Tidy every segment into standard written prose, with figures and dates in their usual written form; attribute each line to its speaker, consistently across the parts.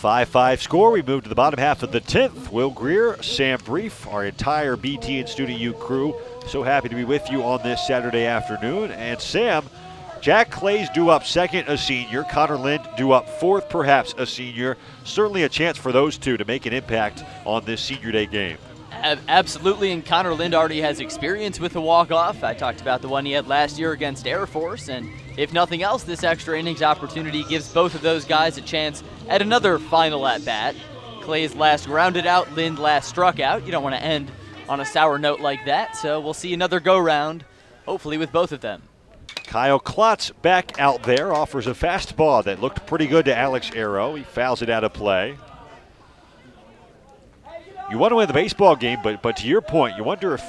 Speaker 1: 5-5 score. We move to the bottom half of the 10th. Will Greer, Sam Brief, our entire BT and Studio U crew. So happy to be with you on this Saturday afternoon. And Sam, Jack Clay's due up second, a senior. Connor Lind due up fourth, perhaps a senior. Certainly a chance for those two to make an impact on this senior day game.
Speaker 2: Absolutely, and Connor Lind already has experience with the walk-off. I talked about the one he had last year against Air Force, and if nothing else, this extra innings opportunity gives both of those guys a chance at another final at-bat. Clay's last grounded out, Lind last struck out. You don't want to end on a sour note like that, so we'll see another go-round, hopefully with both of them.
Speaker 1: Kyle Klotz back out there, offers a fastball that looked pretty good to Alex Arrow. He fouls it out of play. You want to win the baseball game, but to your point, you wonder if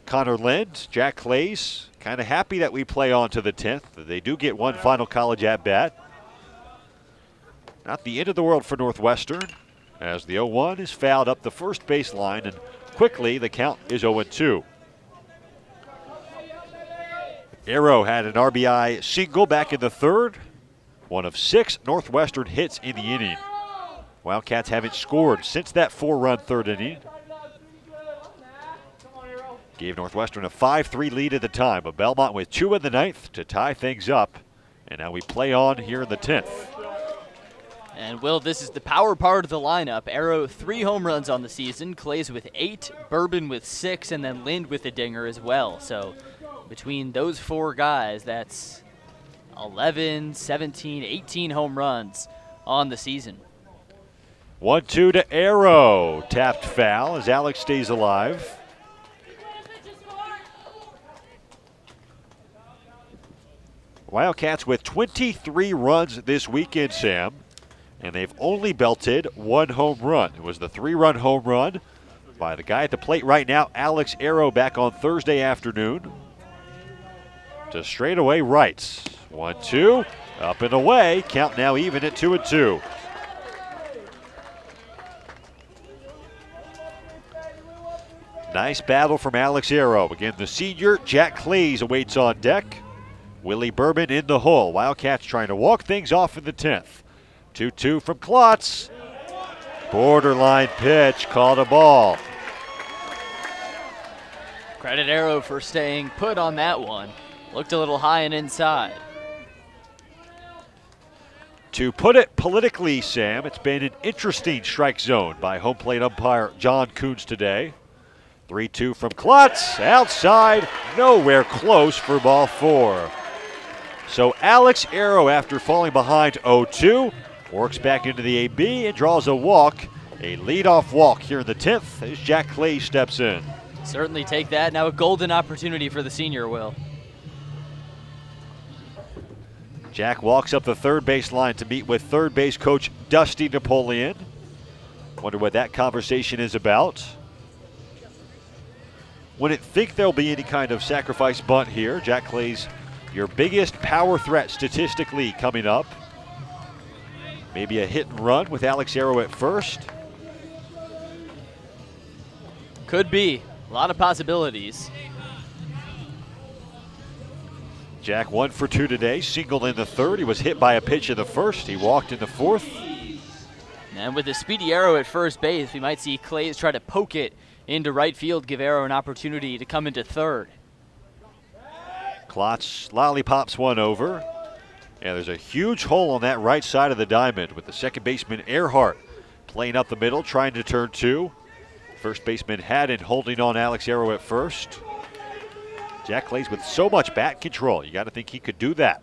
Speaker 1: Connor Lind, Jack Clay's kind of happy that we play on to the 10th. They do get one final college at-bat. Not the end of the world for Northwestern, as the 0-1 is fouled up the first base line, and quickly the count is 0-2. Arrow had an RBI single back in the third, one of 6 Northwestern hits in the inning. Wildcats haven't scored since that 4-run third inning. Gave Northwestern a 5-3 lead at the time, but Belmont with 2 in the 9th to tie things up. And now we play on here in the 10th.
Speaker 2: And Will, this is the power part of the lineup. Arrow 3 home runs on the season, Clay's with 8, Bourbon with 6, and then Lind with a dinger as well. So between those 4 guys, that's 11, 17, 18 home runs on the season.
Speaker 1: 1-2 to Arrow. Tapped foul as Alex stays alive. Wildcats with 23 runs this weekend, Sam, and they've only belted 1 home run. It was the 3-run home run by the guy at the plate right now, Alex Arrow, back on Thursday afternoon. To straightaway rights. 1-2, up and away. Count now even at 2-2. Nice battle from Alex Arrow. Again, the senior, Jack Clay's awaits on deck. Willie Bourbon in the hole. Wildcats trying to walk things off in the 10th. 2-2 from Klotz. Borderline pitch, called a ball.
Speaker 2: Credit Arrow for staying put on that one. Looked a little high and inside.
Speaker 1: To put it politically, Sam, it's been an interesting strike zone by home plate umpire John Coons today. 3-2 from Klotz, outside, nowhere close for ball 4. So Alex Arrow, after falling behind 0-2, works back into the AB and draws a walk. A leadoff walk here in the 10th as Jack Clay steps in.
Speaker 2: Certainly take that. Now a golden opportunity for the senior, Will.
Speaker 1: Jack walks up the third base line to meet with third base coach Dusty Napoleon. Wonder what that conversation is about. Wouldn't think there'll be any kind of sacrifice bunt here. Jack Clay's your biggest power threat statistically coming up. Maybe a hit and run with Alex Arrow at first.
Speaker 2: Could be. A lot of possibilities.
Speaker 1: Jack 1 for 2 today, singled in the third. He was hit by a pitch in the first. He walked in the fourth.
Speaker 2: And with a speedy Arrow at first base, we might see Clays try to poke it into right field, give Arrow an opportunity to come into third.
Speaker 1: Klotz lollipops one over. And there's a huge hole on that right side of the diamond with the second baseman Earhart playing up the middle, trying to turn 2. First baseman Haddon holding on Alex Arrow at first. Jack Clays with so much bat control. You got to think he could do that.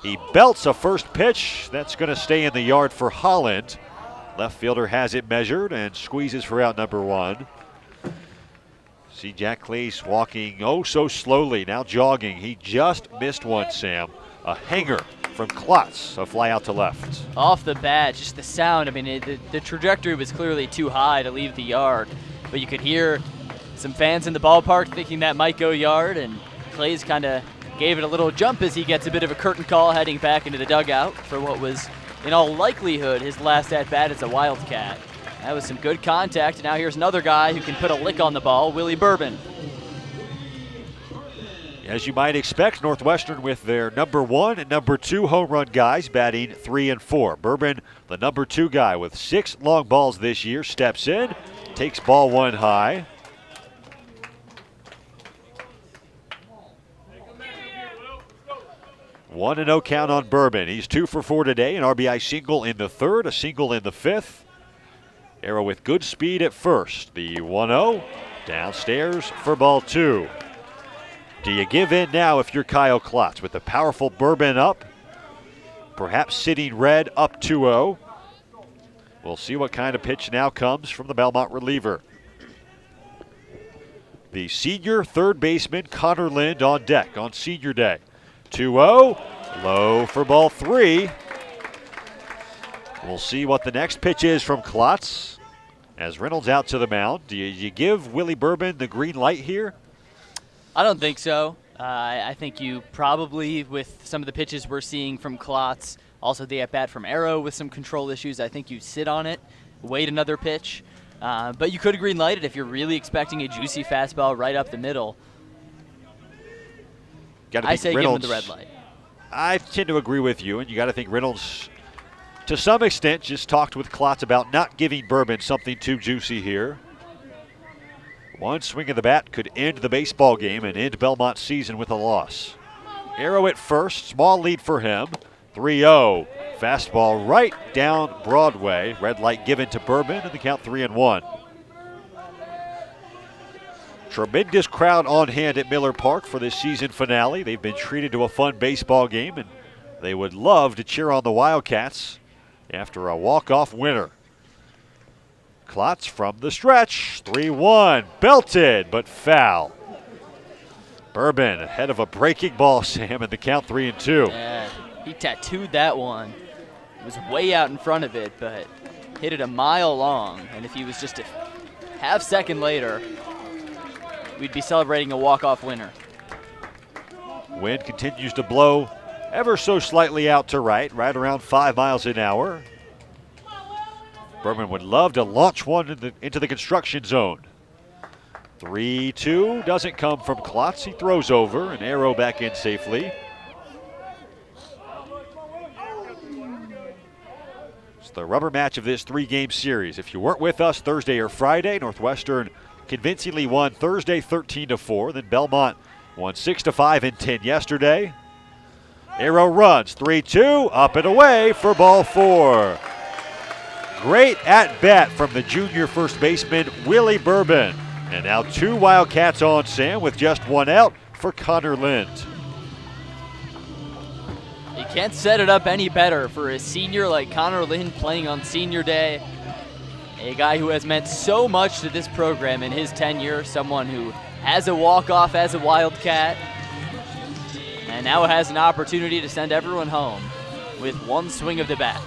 Speaker 1: He belts a first pitch. That's going to stay in the yard for Holland. Left fielder has it measured and squeezes for out number 1. See Jack Clays walking oh so slowly, now jogging. He just missed one, Sam. A hanger from Klotz, a fly out to left.
Speaker 2: Off the bat, just the sound. I mean, the trajectory was clearly too high to leave the yard, but you could hear some fans in the ballpark thinking that might go yard, and Clays kind of gave it a little jump as he gets a bit of a curtain call heading back into the dugout for what was, in all likelihood, his last at-bat as a Wildcat. That was some good contact, and now here's another guy who can put a lick on the ball, Willie Bourbon.
Speaker 1: As you might expect, Northwestern with their number 1 and number 2 home run guys batting 3 and 4. Bourbon, the number 2 guy with 6 long balls this year, steps in, takes ball 1 high. One and 0 count on Bourbon. He's 2 for 4 today, an RBI single in the 3rd, a single in the 5th. Arrow with good speed at first. The 1-0 downstairs for ball 2. Do you give in now if you're Kyle Klotz with the powerful Bourbon up? Perhaps sitting red up 2-0. We'll see what kind of pitch now comes from the Belmont reliever. The senior third baseman Connor Lind on deck on senior day. 2-0, low for ball 3. We'll see what the next pitch is from Klotz as Reynolds out to the mound. Do you give Willie Bourbon the green light here?
Speaker 2: I don't think so. I think you probably, with some of the pitches we're seeing from Klotz, also the at-bat from Arrow with some control issues, I think you sit on it, wait another pitch. But you could green light it if you're really expecting a juicy fastball right up the middle. I say
Speaker 1: Reynolds,
Speaker 2: give him the red light.
Speaker 1: I tend to agree with you, and you got to think Reynolds, to some extent, just talked with Klotz about not giving Bourbon something too juicy here. One swing of the bat could end the baseball game and end Belmont's season with a loss. Arrow at first, small lead for him. 3-0, fastball right down Broadway. Red light given to Bourbon, and the count 3-1. Tremendous crowd on hand at Miller Park for this season finale. They've been treated to a fun baseball game, and they would love to cheer on the Wildcats after a walk-off winner. Klotz from the stretch, 3-1, belted, but foul. Bourbon ahead of a breaking ball, Sam, and the count 3-2.
Speaker 2: Yeah, he tattooed that one. It was way out in front of it, but hit it a mile long, and if he was just a half second later, we'd be celebrating a walk-off winner.
Speaker 1: Wind continues to blow ever so slightly out to right around 5 miles an hour. Bourbon would love to launch one into the construction zone. 3-2 doesn't come from Klotz. He throws over, and Arrow back in safely. It's the rubber match of this 3-game series. If you weren't with us Thursday or Friday, Northwestern convincingly won Thursday 13-4. Then Belmont won 6-5 and 10 yesterday. Arrow runs 3-2, up and away for ball 4. Great at bat from the junior first baseman Willie Bourbon. And now 2 Wildcats on, Sam, with just 1 out for Connor Lind.
Speaker 2: You can't set it up any better for a senior like Connor Lind playing on senior day. A guy who has meant so much to this program in his tenure, someone who has a walk-off as a Wildcat, and now has an opportunity to send everyone home with 1 swing of the bat.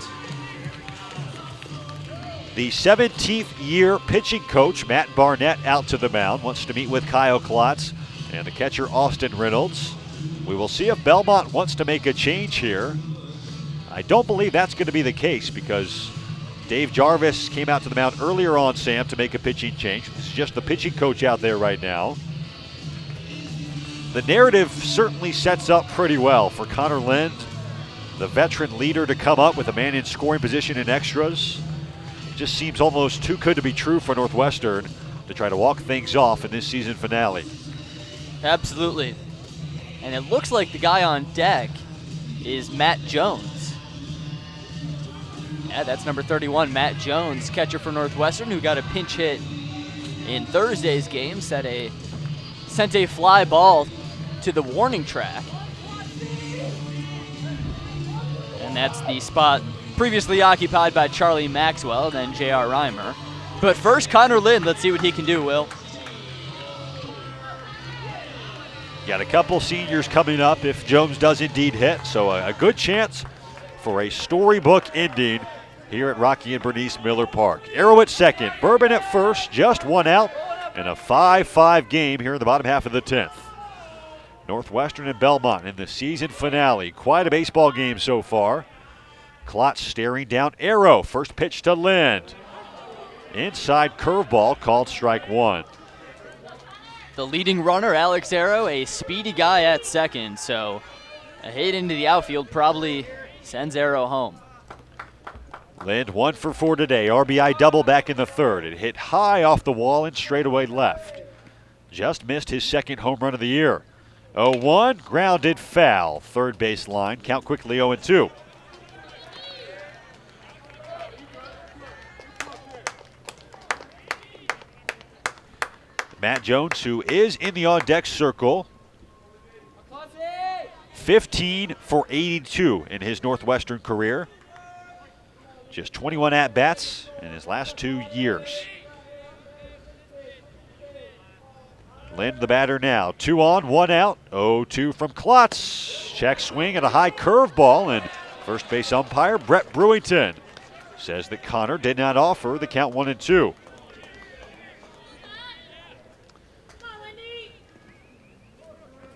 Speaker 1: The 17th year pitching coach, Matt Barnett, out to the mound, wants to meet with Kyle Klotz and the catcher, Austin Reynolds. We will see if Belmont wants to make a change here. I don't believe that's going to be the case because Dave Jarvis came out to the mound earlier on, Sam, to make a pitching change. This is just the pitching coach out there right now. The narrative certainly sets up pretty well for Connor Lind, the veteran leader, to come up with a man in scoring position in extras. Just seems almost too good to be true for Northwestern to try to walk things off in this season finale.
Speaker 2: Absolutely. And it looks like the guy on deck is Matt Jones. Yeah, that's number 31, Matt Jones, catcher for Northwestern, who got a pinch hit in Thursday's game, sent a fly ball to the warning track. And that's the spot previously occupied by Charlie Maxwell, then J.R. Reimer. But first, Connor Lind. Let's see what he can do, Will.
Speaker 1: Got a couple seniors coming up if Jones does indeed hit, so a good chance for a storybook ending here at Rocky and Bernice Miller Park. Arrow at second, Bourbon at first, just 1 out, and a 5-5 game here in the bottom half of the 10th. Northwestern and Belmont in the season finale. Quite a baseball game so far. Klotz staring down Arrow. First pitch to Lind. Inside curveball called strike 1.
Speaker 2: The leading runner, Alex Arrow, a speedy guy at second, so a hit into the outfield probably sends Arrow home.
Speaker 1: Lind 1 for 4 today. RBI double back in the third. It hit high off the wall and straightaway left. Just missed his second home run of the year. 0-1, grounded foul. Third base line, count quickly 0-2. Matt Jones, who is in the on-deck circle, 15 for 82 in his Northwestern career. Just 21 at-bats in his last 2 years. Lind the batter now. 2 on, 1 out. 0-2 from Klotz. Check swing at a high curveball, and first base umpire Brett Brewington says that Connor did not offer the count 1-2.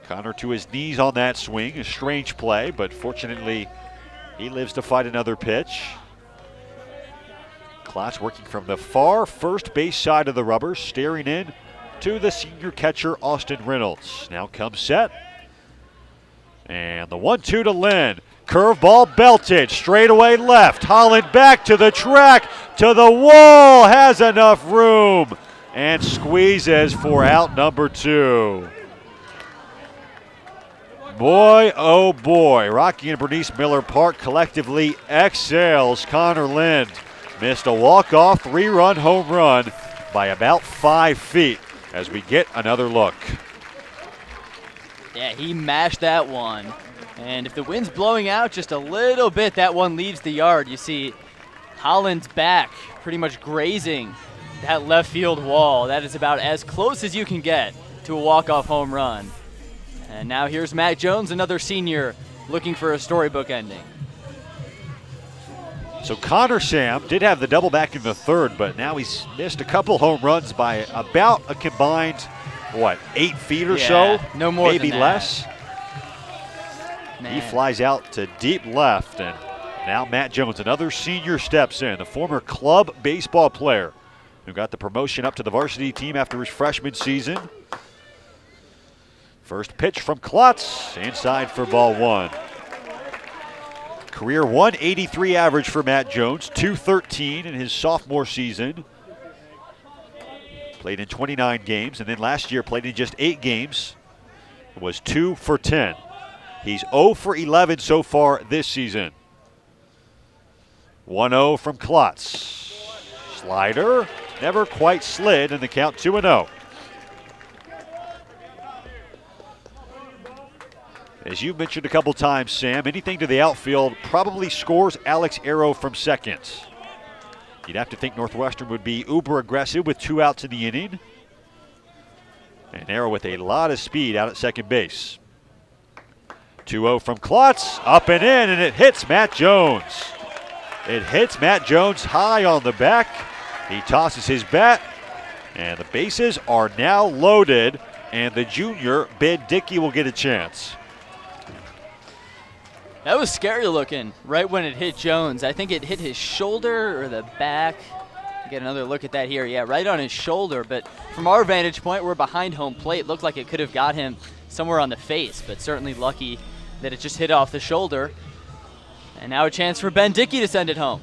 Speaker 1: Connor to his knees on that swing. A strange play, but fortunately he lives to fight another pitch. Klotz working from the far first base side of the rubber, staring in to the senior catcher Austin Reynolds. Now comes set. And the 1-2 to Lind. Curveball belted, straightaway left. Holland back to the track, to the wall, has enough room, and squeezes for out number 2. Boy, oh boy, Rocky and Bernice Miller Park collectively exhales. Connor Lind missed a walk-off 3-run home run by about 5 feet as we get another look.
Speaker 2: Yeah, he mashed that one. And if the wind's blowing out just a little bit, that one leaves the yard. You see Holland's back pretty much grazing that left field wall. That is about as close as you can get to a walk-off home run. And now here's Matt Jones, another senior, looking for a storybook ending.
Speaker 1: So Connor Sam did have the double back in the third, but now he's missed a couple home runs by about a combined, 8 feet or so?
Speaker 2: No more
Speaker 1: maybe
Speaker 2: than
Speaker 1: less.
Speaker 2: Man.
Speaker 1: He flies out to deep left, and now Matt Jones, another senior, steps in, the former club baseball player who got the promotion up to the varsity team after his freshman season. First pitch from Klotz, inside for ball 1. Career 183 average for Matt Jones, 213 in his sophomore season. Played in 29 games, and then last year played in just 8 games. Was 2 for 10. He's 0 for 11 so far this season. 1-0 from Klotz. Slider, never quite slid, and the count 2-0. As you mentioned a couple times, Sam, anything to the outfield probably scores Alex Arrow from second. You'd have to think Northwestern would be uber aggressive with 2 outs in the inning. And Arrow with a lot of speed out at second base. 2-0 from Klotz, up and in, and it hits Matt Jones. It hits Matt Jones high on the back. He tosses his bat, and the bases are now loaded, and the junior, Ben Dickey, will get a chance.
Speaker 2: That was scary looking right when it hit Jones. I think it hit his shoulder or the back. Get another look at that here. Yeah, right on his shoulder. But from our vantage point, we're behind home plate. Looked like it could have got him somewhere on the face, but certainly lucky that it just hit off the shoulder. And now a chance for Ben Dickey to send it home.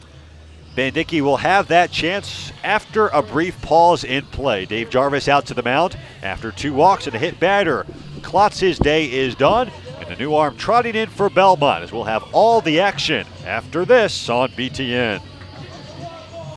Speaker 1: Ben Dickey will have that chance after a brief pause in play. Dave Jarvis out to the mound after 2 walks and a hit batter. Klotz's day is done, and the new arm trotting in for Belmont, as we'll have all the action after this on BTN.